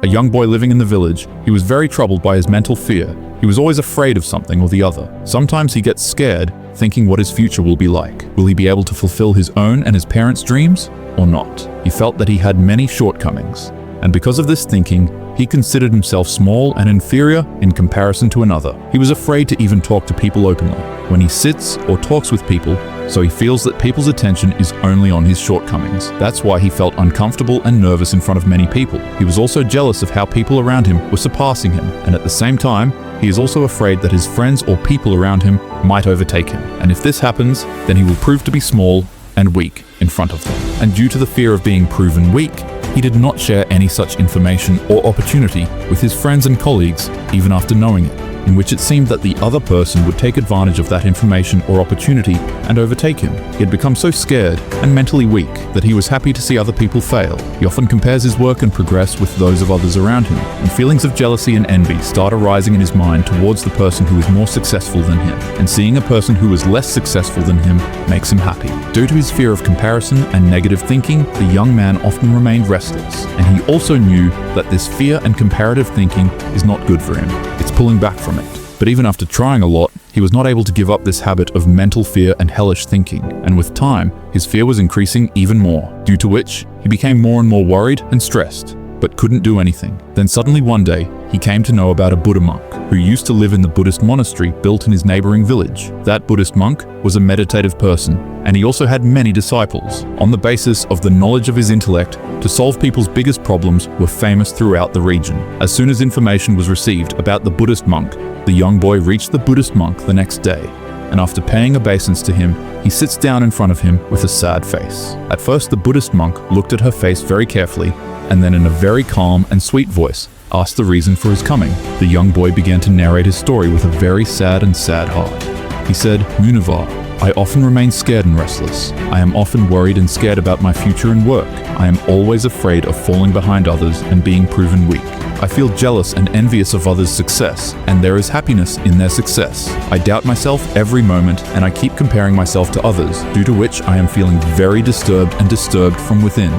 a young boy living in the village, he was very troubled by his mental fear. He was always afraid of something or the other. Sometimes he gets scared, thinking what his future will be like. Will he be able to fulfill his own and his parents' dreams or not? He felt that he had many shortcomings, and because of this thinking, he considered himself small and inferior in comparison to another. He was afraid to even talk to people openly when he sits or talks with people, so he feels that people's attention is only on his shortcomings. That's why he felt uncomfortable and nervous in front of many people. He was also jealous of how people around him were surpassing him, and at the same time, he is also afraid that his friends or people around him might overtake him. And if this happens, then he will prove to be small and weak in front of them. And due to the fear of being proven weak, he did not share any such information or opportunity with his friends and colleagues even after knowing it, in which it seemed that the other person would take advantage of that information or opportunity and overtake him. He had become so scared and mentally weak that he was happy to see other people fail. He often compares his work and progress with those of others around him, and feelings of jealousy and envy start arising in his mind towards the person who is more successful than him, and seeing a person who is less successful than him makes him happy. Due to his fear of comparison and negative thinking, the young man often remained restless, and he also knew that this fear and comparative thinking is not good for him. It's pulling back from it. But even after trying a lot, he was not able to give up this habit of mental fear and hellish thinking, and with time, his fear was increasing even more, due to which he became more and more worried and stressed, but couldn't do anything. Then suddenly one day, he came to know about a Buddha monk who used to live in the Buddhist monastery built in his neighboring village. That Buddhist monk was a meditative person, and he also had many disciples. On the basis of the knowledge of his intellect to solve people's biggest problems were famous throughout the region. As soon as information was received about the Buddhist monk, the young boy reached the Buddhist monk the next day, and after paying obeisance to him, he sits down in front of him with a sad face. At first, the Buddhist monk looked at her face very carefully, and then in a very calm and sweet voice, asked the reason for his coming. The young boy began to narrate his story with a very sad heart. He said, "Munivar, I often remain scared and restless. I am often worried and scared about my future and work. I am always afraid of falling behind others and being proven weak. I feel jealous and envious of others' success, and there is happiness in their success. I doubt myself every moment, and I keep comparing myself to others, due to which I am feeling very disturbed from within.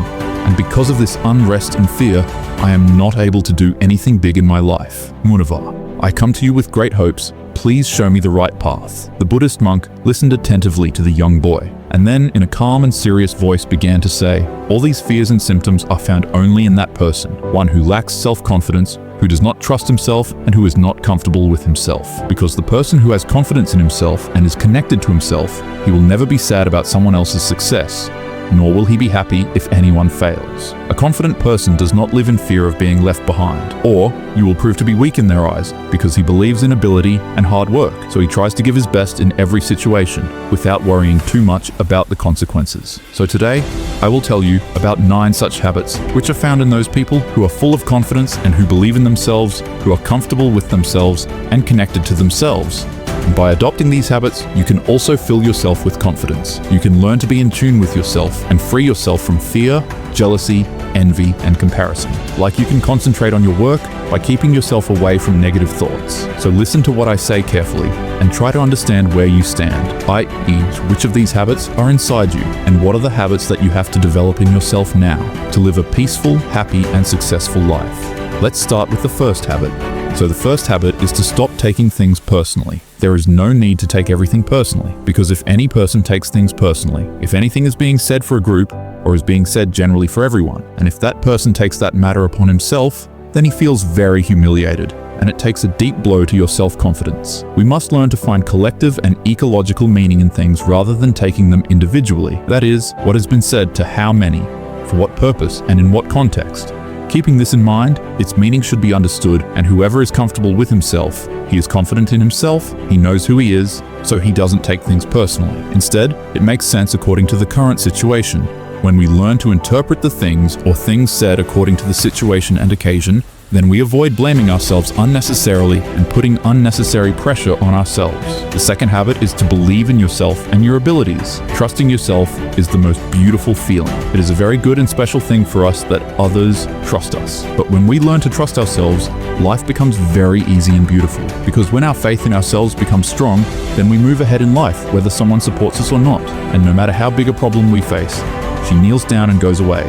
And because of this unrest and fear, I am not able to do anything big in my life. Munivar, I come to you with great hopes. Please show me the right path." The Buddhist monk listened attentively to the young boy, and then in a calm and serious voice began to say, "All these fears and symptoms are found only in that person, one who lacks self-confidence, who does not trust himself, and who is not comfortable with himself. Because the person who has confidence in himself and is connected to himself, he will never be sad about someone else's success, nor will he be happy if anyone fails. A confident person does not live in fear of being left behind, or you will prove to be weak in their eyes, because he believes in ability and hard work, so he tries to give his best in every situation, without worrying too much about the consequences." So today, I will tell you about 9 such habits, which are found in those people who are full of confidence and who believe in themselves, who are comfortable with themselves and connected to themselves. And by adopting these habits, you can also fill yourself with confidence. You can learn to be in tune with yourself and free yourself from fear, jealousy, envy, and comparison. Like you can concentrate on your work by keeping yourself away from negative thoughts. So listen to what I say carefully and try to understand where you stand, i.e., which of these habits are inside you, and what are the habits that you have to develop in yourself now to live a peaceful, happy, and successful life. Let's start with the first habit. So the first habit is to stop taking things personally. There is no need to take everything personally, because if any person takes things personally, if anything is being said for a group, or is being said generally for everyone, and if that person takes that matter upon himself, then he feels very humiliated, and it takes a deep blow to your self-confidence. We must learn to find collective and ecological meaning in things rather than taking them individually. That is, what has been said to how many, for what purpose, and in what context. Keeping this in mind, its meaning should be understood, and whoever is comfortable with himself, he is confident in himself, he knows who he is, so he doesn't take things personally. Instead, it makes sense according to the current situation. When we learn to interpret the things or things said according to the situation and occasion, then we avoid blaming ourselves unnecessarily and putting unnecessary pressure on ourselves. The second habit is to believe in yourself and your abilities. Trusting yourself is the most beautiful feeling. It is a very good and special thing for us that others trust us. But when we learn to trust ourselves, life becomes very easy and beautiful. Because when our faith in ourselves becomes strong, then we move ahead in life, whether someone supports us or not. And no matter how big a problem we face, she kneels down and goes away.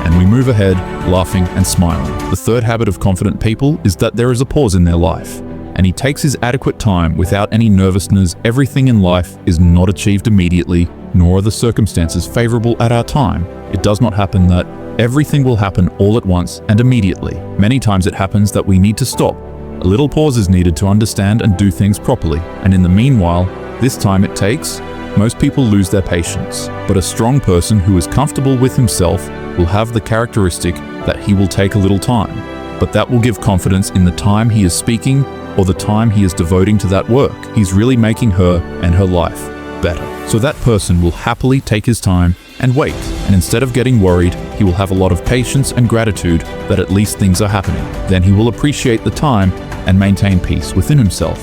and we move ahead, laughing and smiling. The third habit of confident people is that there is a pause in their life, and he takes his adequate time without any nervousness. Everything in life is not achieved immediately, nor are the circumstances favorable at our time. It does not happen that everything will happen all at once and immediately. Many times it happens that we need to stop. A little pause is needed to understand and do things properly, and in the meanwhile, this time it takes, most people lose their patience. But a strong person who is comfortable with himself will have the characteristic that he will take a little time, but that will give confidence in the time he is speaking or the time he is devoting to that work. He's really making her and her life better. So that person will happily take his time and wait, and instead of getting worried, he will have a lot of patience and gratitude that at least things are happening. Then he will appreciate the time and maintain peace within himself,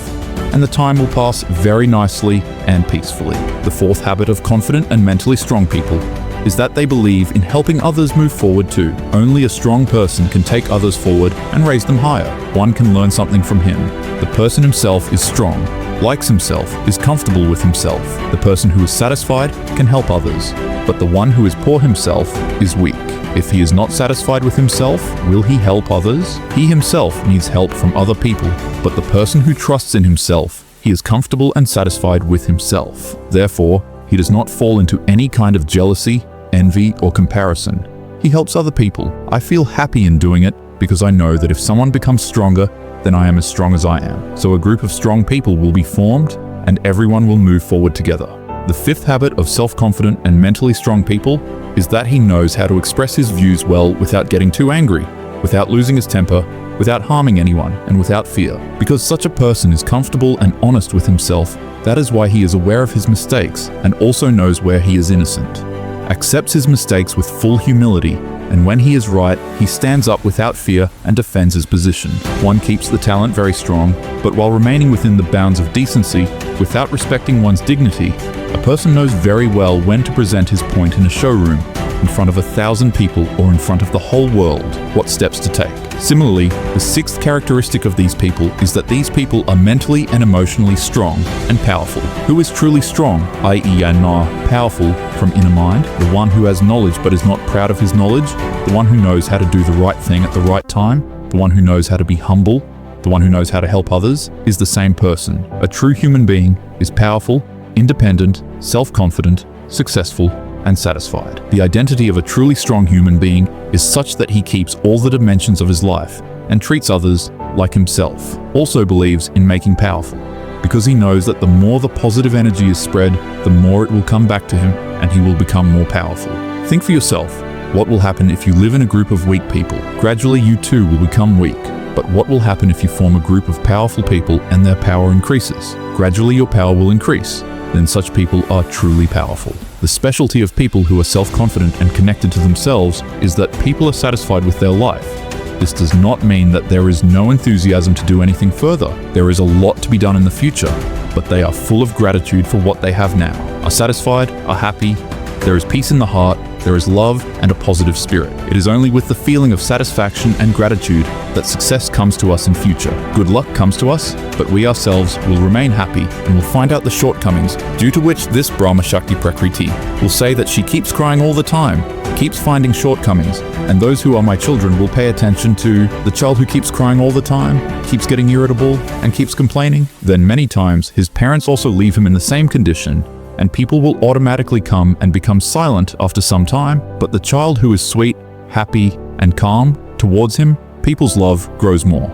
and the time will pass very nicely and peacefully. The fourth habit of confident and mentally strong people is that they believe in helping others move forward too. Only a strong person can take others forward and raise them higher. One can learn something from him. The person himself is strong, likes himself, is comfortable with himself. The person who is satisfied can help others, but the one who is poor himself is weak. If he is not satisfied with himself, will he help others? He himself needs help from other people, but the person who trusts in himself, he is comfortable and satisfied with himself. Therefore, he does not fall into any kind of jealousy, envy, or comparison. He helps other people. I feel happy in doing it because I know that if someone becomes stronger, then I am as strong as I am. So a group of strong people will be formed and everyone will move forward together. The fifth habit of self-confident and mentally strong people is that he knows how to express his views well without getting too angry, without losing his temper, without harming anyone, and without fear. Because such a person is comfortable and honest with himself, that is why he is aware of his mistakes and also knows where he is innocent, accepts his mistakes with full humility, and when he is right, he stands up without fear and defends his position. One keeps the talent very strong, but while remaining within the bounds of decency, without respecting one's dignity, a person knows very well when to present his point in a showroom, in front of 1,000 people or in front of the whole world, what steps to take. Similarly, the sixth characteristic of these people is that these people are mentally and emotionally strong and powerful. Who is truly strong, i.e. powerful from inner mind? The one who has knowledge but is not proud of his knowledge, the one who knows how to do the right thing at the right time, the one who knows how to be humble, the one who knows how to help others, is the same person. A true human being is powerful, independent, self-confident, successful, and satisfied. The identity of a truly strong human being is such that he keeps all the dimensions of his life and treats others like himself. Also believes in making powerful, because he knows that the more the positive energy is spread, the more it will come back to him and he will become more powerful. Think for yourself, what will happen if you live in a group of weak people? Gradually you too will become weak. But what will happen if you form a group of powerful people and their power increases? Gradually your power will increase. Then such people are truly powerful. The specialty of people who are self-confident and connected to themselves is that people are satisfied with their life. This does not mean that there is no enthusiasm to do anything further. There is a lot to be done in the future, but they are full of gratitude for what they have now, are satisfied, are happy, there is peace in the heart, there is love and a positive spirit. It is only with the feeling of satisfaction and gratitude that success comes to us in future. Good luck comes to us, but we ourselves will remain happy and will find out the shortcomings, due to which this Brahma Shakti Prakriti will say that she keeps crying all the time, keeps finding shortcomings, and those who are my children will pay attention to the child who keeps crying all the time, keeps getting irritable, and keeps complaining. Then many times his parents also leave him in the same condition, and people will automatically come and become silent after some time. But the child who is sweet, happy, and calm towards him, people's love grows more.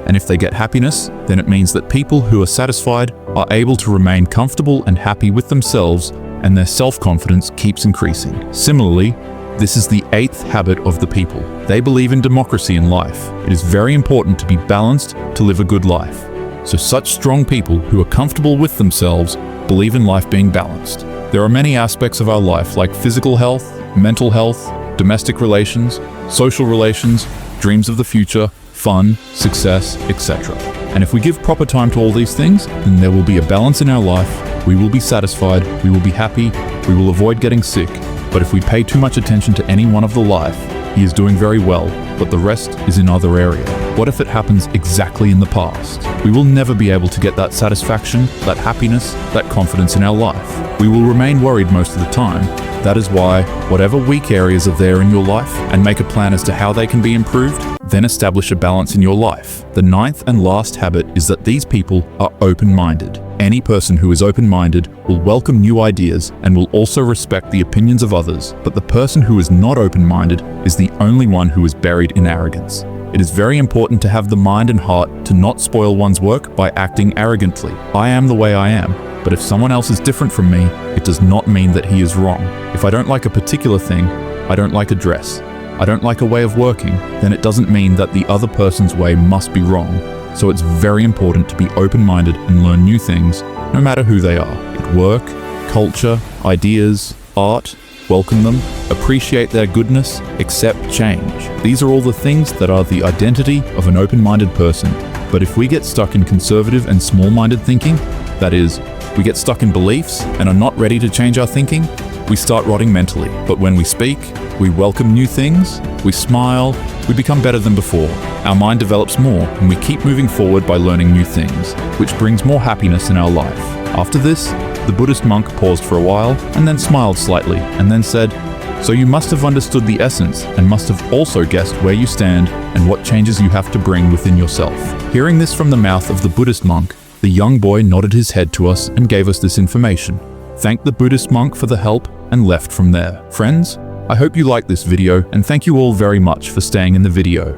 And if they get happiness, then it means that people who are satisfied are able to remain comfortable and happy with themselves, and their self-confidence keeps increasing. Similarly, this is the eighth habit of the people. They believe in democracy in life. It is very important to be balanced to live a good life. So such strong people who are comfortable with themselves believe in life being balanced. There are many aspects of our life like physical health, mental health, domestic relations, social relations, dreams of the future, fun, success, etc. And if we give proper time to all these things, then there will be a balance in our life, we will be satisfied, we will be happy, we will avoid getting sick. But if we pay too much attention to any one of the life, he is doing very well, but the rest is in other area. What if it happens exactly in the past? We will never be able to get that satisfaction, that happiness, that confidence in our life. We will remain worried most of the time. That is why, whatever weak areas are there in your life, and make a plan as to how they can be improved, then establish a balance in your life. The ninth and last habit is that these people are open-minded. Any person who is open-minded will welcome new ideas and will also respect the opinions of others, but the person who is not open-minded is the only one who is buried in arrogance. It is very important to have the mind and heart to not spoil one's work by acting arrogantly. I am the way I am, but if someone else is different from me, it does not mean that he is wrong. If I don't like a particular thing, I don't like a dress, I don't like a way of working, then it doesn't mean that the other person's way must be wrong. So it's very important to be open-minded and learn new things, no matter who they are. At work, culture, ideas, art, welcome them, appreciate their goodness, accept change. These are all the things that are the identity of an open-minded person. But if we get stuck in conservative and small-minded thinking, that is, we get stuck in beliefs and are not ready to change our thinking, we start rotting mentally. But when we speak, we welcome new things, we smile, we become better than before. Our mind develops more and we keep moving forward by learning new things, which brings more happiness in our life. After this, the Buddhist monk paused for a while and then smiled slightly and then said, "So you must have understood the essence and must have also guessed where you stand and what changes you have to bring within yourself." Hearing this from the mouth of the Buddhist monk, the young boy nodded his head to us and gave us this information, thanked the Buddhist monk for the help, and left from there. Friends, I hope you liked this video and thank you all very much for staying in the video.